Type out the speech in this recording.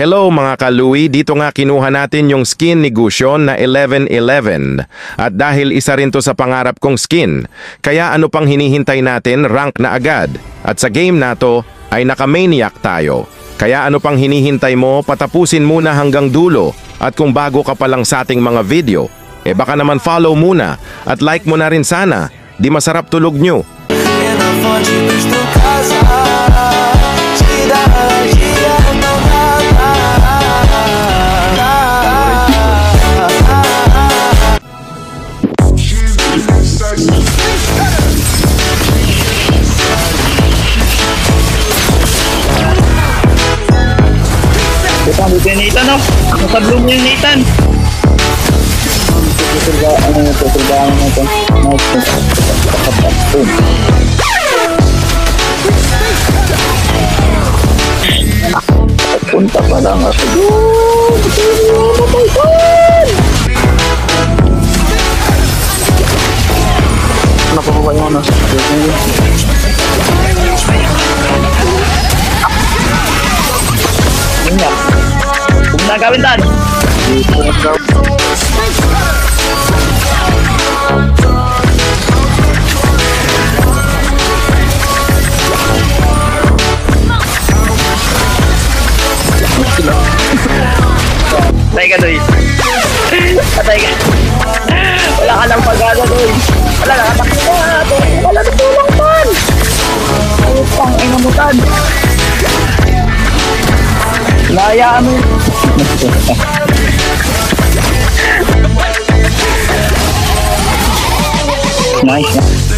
Hello mga kaluwi, dito nga kinuha natin yung skin ni Gusion na 1111. At dahil isa rin to sa pangarap kong skin, kaya ano pang hinihintay natin, rank na agad. At sa game na to ay naka-maniac tayo. Kaya ano pang hinihintay mo, patapusin muna hanggang dulo. At kung bago ka pa lang sa ating mga video, baka naman follow muna at like mo na rin sana. Di masarap tulog nyo. Ito ang buti ni Ethan, no? Nasablong mo yung Ethan. Tuturbahan natin. Punta pa lang ako doon. Nakukuha yung ano. Minyak. Huwag na gawin tan. Patay ka doy. Patay ka. Wala ka lang pag-asa doy. Wala nakatakot ka doy. Wala na tulong tan. Ay pang ina mo tan. Layaan mo. Nice.